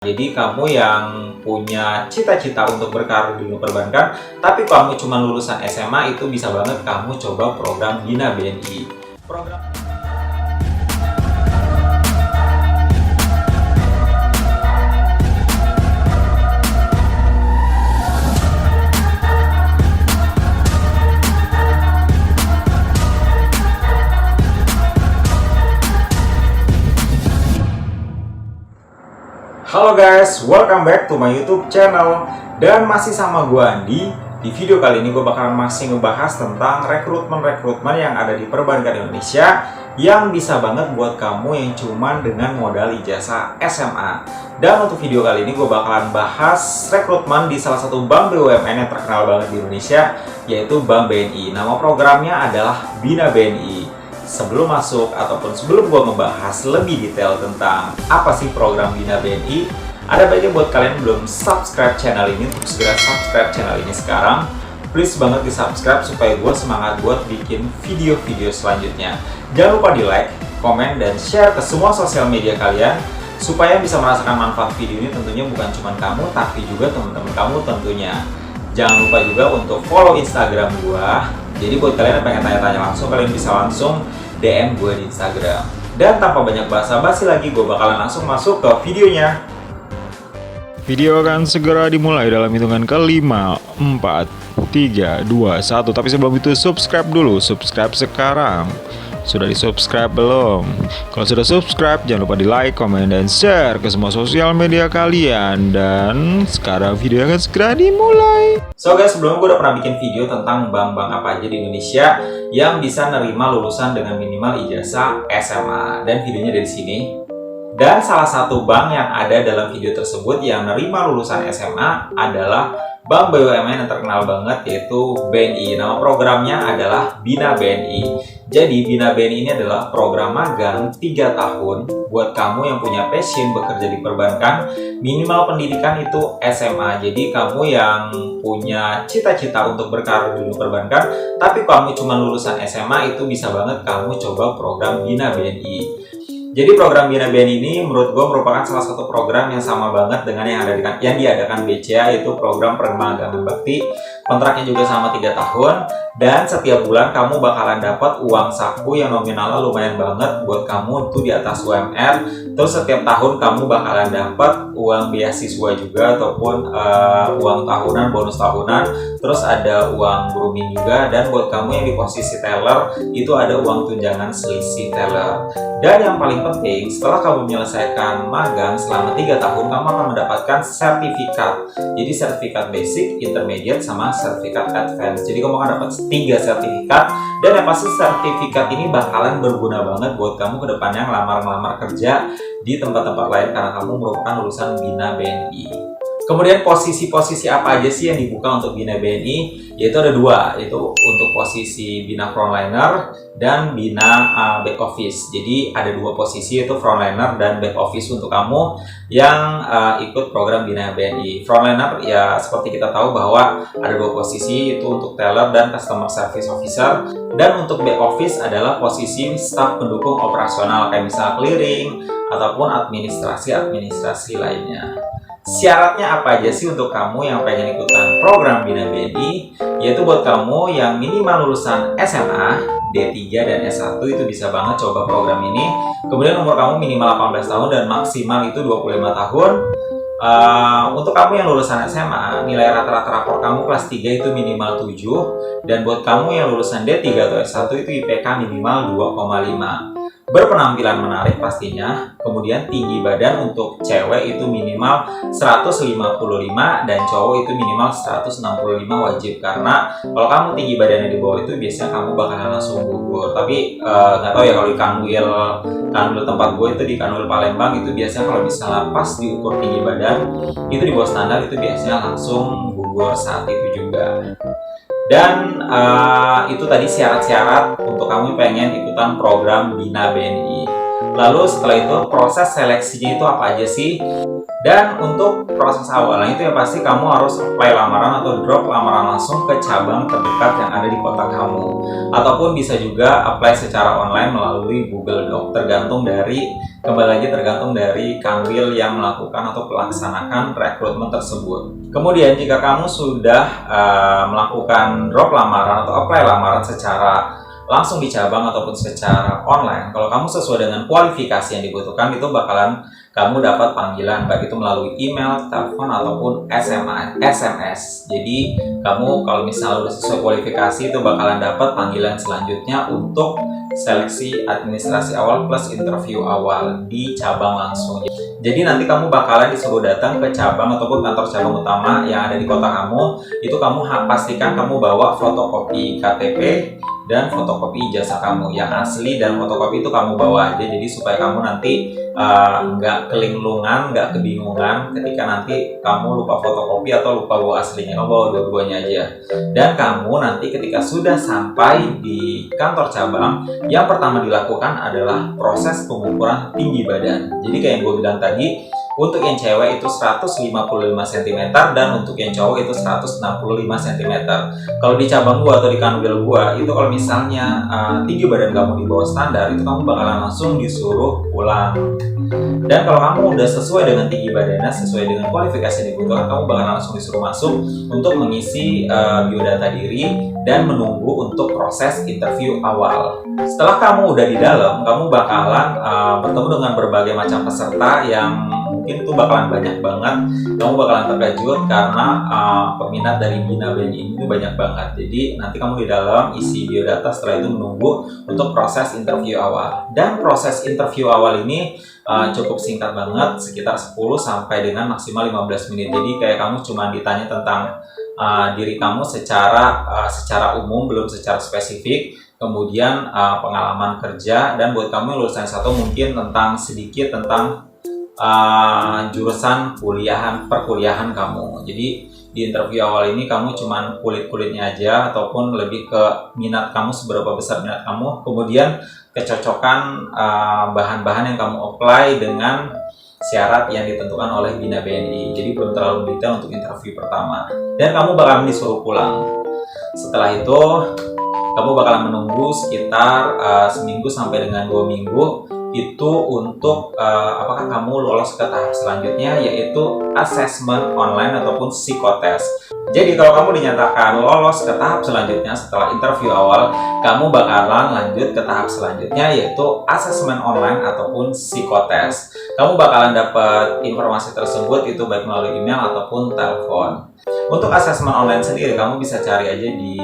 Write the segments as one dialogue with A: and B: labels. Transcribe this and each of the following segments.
A: Jadi kamu yang punya cita-cita untuk berkarir di dunia perbankan, tapi kamu cuma lulusan SMA, itu bisa banget kamu coba program Bina BNI. Program Halo guys, welcome back to my YouTube channel. Dan masih sama gue Andi. Di video kali ini gue bakalan masih ngebahas tentang rekrutmen yang ada di perbankan Indonesia, yang bisa banget buat kamu yang cuman dengan modal ijazah SMA. Dan untuk video kali ini gue bakalan bahas rekrutmen di salah satu bank BUMN yang terkenal banget di Indonesia, yaitu Bank BNI. Nama programnya adalah Bina BNI. Sebelum masuk ataupun sebelum gue membahas lebih detail tentang apa sih program Bina BNI, ada baiknya buat kalian belum subscribe channel ini untuk segera subscribe channel ini sekarang. Please banget di subscribe supaya gue semangat buat bikin video-video selanjutnya. Jangan lupa di like, komen, dan share ke semua sosial media kalian supaya bisa merasakan manfaat video ini, tentunya bukan cuma kamu tapi juga teman-teman kamu tentunya. Jangan lupa juga untuk follow Instagram gue. Jadi buat kalian yang pengen tanya-tanya langsung, kalian bisa langsung DM gue di Instagram. Dan tanpa banyak basa-basi lagi, gue bakalan langsung masuk ke videonya.
B: Video akan segera dimulai dalam hitungan kelima, 4, 3, 2, 1. Tapi sebelum itu subscribe dulu, subscribe sekarang. Sudah di-subscribe belum? Kalau sudah subscribe, jangan lupa di like, komen, dan share ke semua sosial media kalian. Dan sekarang video akan segera dimulai.
A: So guys, sebelumnya gue udah pernah bikin video tentang bank-bank apa aja di Indonesia yang bisa nerima lulusan dengan minimal ijazah SMA. Dan videonya dari sini. Dan salah satu bank yang ada dalam video tersebut yang nerima lulusan SMA adalah Bank BUMN yang terkenal banget, yaitu BNI. Nama programnya adalah Bina BNI. Jadi Bina BNI ini adalah program magang 3 tahun buat kamu yang punya passion bekerja di perbankan. Minimal pendidikan itu SMA. Jadi kamu yang punya cita-cita untuk berkarir di dunia perbankan, tapi kamu cuma lulusan SMA, itu bisa banget kamu coba program Bina BNI. Jadi program Bina BNI ini menurut gue merupakan salah satu program yang sama banget dengan yang diadakan BCA, yaitu program permagangan bakti. Kontraknya juga sama 3 tahun, dan setiap bulan kamu bakalan dapat uang saku yang nominalnya lumayan banget buat kamu tuh di atas UMR. Terus setiap tahun kamu bakalan dapat uang beasiswa juga ataupun uang tahunan, bonus tahunan. Terus ada uang grooming juga, dan buat kamu yang di posisi teller itu ada uang tunjangan selisih teller. Dan yang paling penting, setelah kamu menyelesaikan magang selama 3 tahun, kamu akan mendapatkan sertifikat. Jadi sertifikat basic, intermediate, sama sertifikat advance. Jadi kamu akan dapat 3 sertifikat, dan yang pasti sertifikat ini bakalan berguna banget buat kamu ke depannya ngelamar kerja di tempat-tempat lain karena kamu merupakan lulusan Bina BNI. Kemudian posisi-posisi apa aja sih yang dibuka untuk Bina BNI? Yaitu ada 2, yaitu untuk posisi Bina Frontliner dan Bina Back Office. Jadi ada 2 posisi, yaitu Frontliner dan Back Office untuk kamu yang ikut program Bina BNI. Frontliner ya seperti kita tahu bahwa ada 2 posisi, itu untuk Teller dan Customer Service Officer. Dan untuk Back Office adalah posisi staf pendukung operasional kayak misalnya clearing ataupun administrasi lainnya. Syaratnya apa aja sih untuk kamu yang pengen ikutan program Bina BNI? Yaitu buat kamu yang minimal lulusan SMA, D3 dan S1 itu bisa banget coba program ini. Kemudian umur kamu minimal 18 tahun dan maksimal itu 25 tahun. Untuk kamu yang lulusan SMA, nilai rata-rata rapor kamu kelas 3 itu minimal 7. Dan buat kamu yang lulusan D3 atau S1 itu IPK minimal 2,5. Berpenampilan menarik pastinya. Kemudian tinggi badan untuk cewek itu minimal 155 dan cowok itu minimal 165 wajib. Karena kalau kamu tinggi badannya di bawah itu biasanya kamu bakalan langsung gugur. Tapi nggak tahu ya kalau di kanwil tempat gue itu di Kanwil Palembang itu biasanya kalau misalnya pas diukur tinggi badan itu di bawah standar itu biasanya langsung gugur saat itu juga. Dan itu tadi syarat-syarat untuk kamu pengen ikutan program Bina BNI. Lalu setelah itu proses seleksinya itu apa aja sih? Dan untuk proses awalnya itu ya pasti kamu harus apply lamaran atau drop lamaran langsung ke cabang terdekat yang ada di kota kamu. Ataupun bisa juga apply secara online melalui Google Doc. Kembali lagi tergantung dari kanwil yang melakukan atau melaksanakan rekrutmen tersebut. Kemudian jika kamu sudah melakukan drop lamaran atau apply lamaran secara langsung di cabang ataupun secara online, kalau kamu sesuai dengan kualifikasi yang dibutuhkan, itu bakalan kamu dapat panggilan, baik itu melalui email, telepon, ataupun SMS. Jadi kamu kalau misalnya udah sesuai kualifikasi, itu bakalan dapat panggilan selanjutnya untuk seleksi administrasi awal plus interview awal di cabang langsung. Jadi nanti kamu bakalan disuruh datang ke cabang ataupun kantor cabang utama yang ada di kota kamu. Itu kamu pastikan kamu bawa fotokopi KTP dan fotokopi ijazah kamu yang asli, dan fotokopi itu kamu bawa aja, jadi supaya kamu nanti nggak kelinglungan, nggak kebingungan ketika nanti kamu lupa fotokopi atau lupa bawa aslinya. Kamu bawa dua-duanya aja. Dan kamu nanti ketika sudah sampai di kantor cabang, yang pertama dilakukan adalah proses pengukuran tinggi badan. Jadi kayak yang gue bilang tadi, untuk yang cewek itu 155 cm dan untuk yang cowok itu 165 cm. Kalau di cabang gua atau di kanwil gua itu kalau misalnya tinggi badan kamu di bawah standar, itu kamu bakalan langsung disuruh pulang. Dan kalau kamu udah sesuai dengan tinggi badannya, sesuai dengan kualifikasi yang dibutuhkan, kamu bakalan langsung disuruh masuk untuk mengisi biodata diri dan menunggu untuk proses interview awal. Setelah kamu udah di dalam, kamu bakalan bertemu dengan berbagai macam peserta yang mungkin itu bakalan banyak banget. Kamu bakalan terkejut karena peminat dari Bina BNI itu banyak banget. Jadi nanti kamu di dalam isi biodata, setelah itu menunggu untuk proses interview awal. Dan proses interview awal ini cukup singkat banget, sekitar 10 sampai dengan maksimal 15 menit. Jadi kayak kamu cuma ditanya tentang diri kamu secara umum, belum secara spesifik. Kemudian pengalaman kerja, dan buat kamu lulusan satu mungkin sedikit tentang jurusan perkuliahan kamu. Jadi di interview awal ini kamu cuman kulit-kulitnya aja, ataupun lebih ke minat kamu, seberapa besar minat kamu, kemudian kecocokan bahan-bahan yang kamu apply dengan syarat yang ditentukan oleh Bina BNI. Jadi belum terlalu detail untuk interview pertama. Dan kamu bakalan disuruh pulang. Setelah itu kamu bakalan menunggu sekitar seminggu sampai dengan 2 minggu itu untuk apakah kamu lolos ke tahap selanjutnya, yaitu assessment online ataupun psikotes. Jadi kalau kamu dinyatakan lolos ke tahap selanjutnya setelah interview awal, kamu bakalan lanjut ke tahap selanjutnya, yaitu assessment online ataupun psikotes. Kamu bakalan dapat informasi tersebut itu baik melalui email ataupun telepon. Untuk assessment online sendiri, kamu bisa cari aja di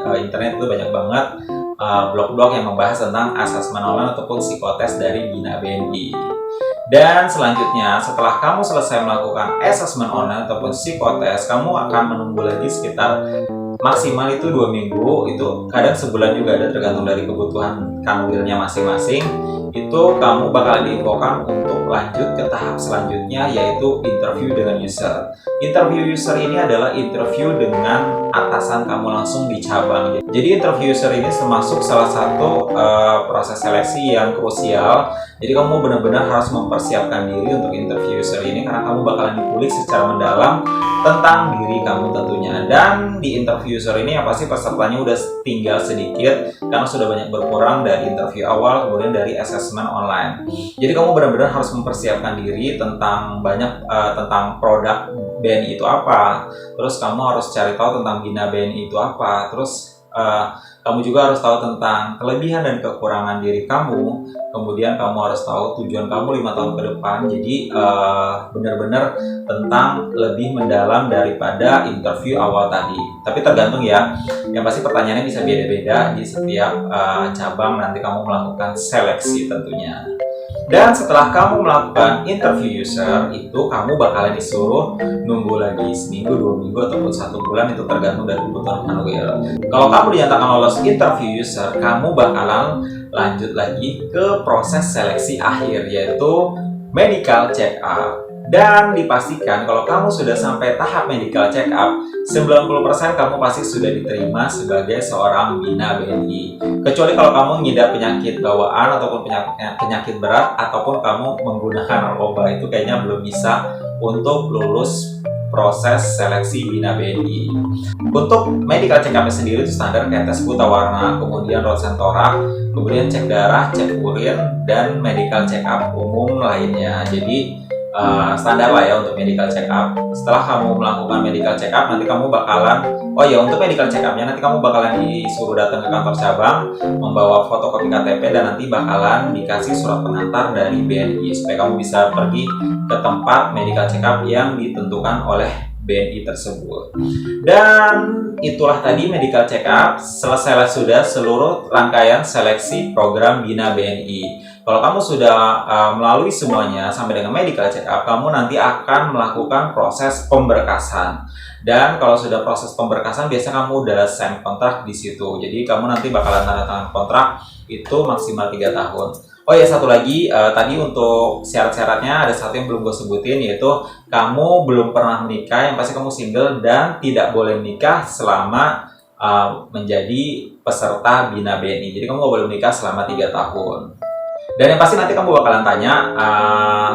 A: internet, itu banyak banget blog-blog yang membahas tentang asesmen online ataupun psikotes dari Bina BNI. Dan selanjutnya, setelah kamu selesai melakukan asesmen online ataupun psikotes, kamu akan menunggu lagi sekitar maksimal itu 2 minggu, itu kadang sebulan juga ada, tergantung dari kebutuhan kanwilnya masing-masing. Itu kamu bakal diinfokan untuk lanjut ke tahap selanjutnya, yaitu interview dengan user. Interview user ini adalah interview dengan atasan kamu langsung di cabang. Jadi interview user ini termasuk salah satu proses seleksi yang krusial. Jadi kamu benar-benar harus mempersiapkan diri untuk interview user ini, karena kamu bakalan dikulik secara mendalam tentang diri kamu tentunya. Dan di interview user ini yang pasti pesertanya udah tinggal sedikit, karena sudah banyak berkurang dari interview awal, kemudian dari assessment online. Jadi kamu benar-benar harus mempersiapkan diri tentang tentang produk BNI itu apa. Terus kamu harus cari tahu tentang Bina BNI itu apa. Terus kamu juga harus tahu tentang kelebihan dan kekurangan diri kamu. Kemudian kamu harus tahu tujuan kamu 5 tahun ke depan. Jadi benar-benar tentang lebih mendalam daripada interview awal tadi. Tapi tergantung ya. Yang pasti pertanyaannya bisa beda-beda di setiap cabang. Nanti kamu melakukan seleksi tentunya. Dan setelah kamu melakukan interview user, itu kamu bakalan disuruh nunggu lagi seminggu, 2 minggu, ataupun 1 bulan, itu tergantung dari kebutuhan kanwil. Kalau kamu dinyatakan lolos interview user, kamu bakalan lanjut lagi ke proses seleksi akhir, yaitu medical check up. Dan dipastikan kalau kamu sudah sampai tahap medical check up, 90% kamu pasti sudah diterima sebagai seorang Bina BNI. Kecuali kalau kamu ngidap penyakit bawaan ataupun penyakit berat, ataupun kamu menggunakan narkoba, itu kayaknya belum bisa untuk lulus proses seleksi Bina BNI. Untuk medical check up sendiri itu standar kayak tes buta warna, kemudian ronsen torak, kemudian cek darah, cek urin, dan medical check up umum lainnya. Jadi standar lah ya untuk medical check up. Setelah kamu melakukan medical check up, nanti kamu bakalan, untuk medical check upnya nanti kamu bakalan disuruh datang ke kantor cabang, membawa fotokopi KTP, dan nanti bakalan dikasih surat pengantar dari BNI supaya kamu bisa pergi ke tempat medical check up yang ditentukan oleh BNI tersebut. Dan itulah tadi medical check up. Selesailah sudah seluruh rangkaian seleksi program Bina BNI. Kalau kamu sudah melalui semuanya sampai dengan medical check up, kamu nanti akan melakukan proses pemberkasan. Dan kalau sudah proses pemberkasan, biasanya kamu udah sign kontrak di situ. Jadi kamu nanti bakalan tanda tangan kontrak itu maksimal 3 tahun. Satu lagi, tadi untuk syarat-syaratnya ada satu yang belum gue sebutin, yaitu kamu belum pernah menikah, yang pasti kamu single, dan tidak boleh menikah selama menjadi peserta Bina BNI. Jadi kamu gak boleh menikah selama 3 tahun. Dan yang pasti nanti kamu bakalan tanya,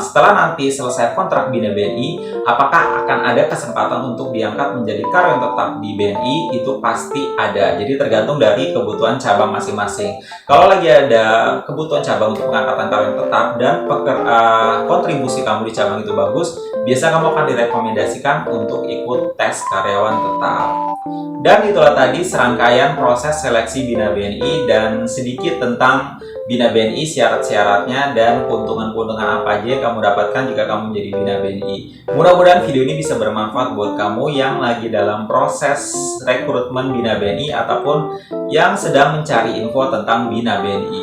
A: setelah nanti selesai kontrak Bina BNI, apakah akan ada kesempatan untuk diangkat menjadi karyawan tetap di BNI? Itu pasti ada. Jadi tergantung dari kebutuhan cabang masing-masing. Kalau lagi ada kebutuhan cabang untuk pengangkatan karyawan tetap dan kontribusi kamu di cabang itu bagus, biasa kamu akan direkomendasikan untuk ikut tes karyawan tetap. Dan itulah tadi serangkaian proses seleksi Bina BNI dan sedikit tentang Bina BNI, syarat-syaratnya, dan keuntungan-keuntungan apa aja yang kamu dapatkan jika kamu menjadi Bina BNI. Mudah-mudahan video ini bisa bermanfaat buat kamu yang lagi dalam proses rekrutmen Bina BNI ataupun yang sedang mencari info tentang Bina BNI.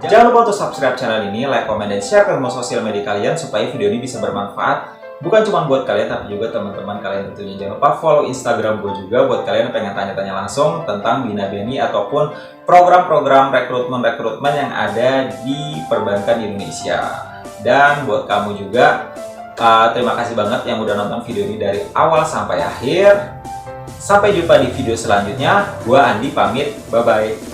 A: Jangan lupa untuk subscribe channel ini, like, comment, dan share ke semua sosial media kalian supaya video ini bisa bermanfaat. Bukan cuma buat kalian, tapi juga teman-teman kalian tentunya. Jangan lupa follow Instagram gue juga buat kalian yang pengen tanya-tanya langsung tentang Bina BNI ataupun program-program rekrutmen yang ada di perbankan Indonesia. Dan buat kamu juga, terima kasih banget yang udah nonton video ini dari awal sampai akhir. Sampai jumpa di video selanjutnya. Gue Andi pamit, bye-bye.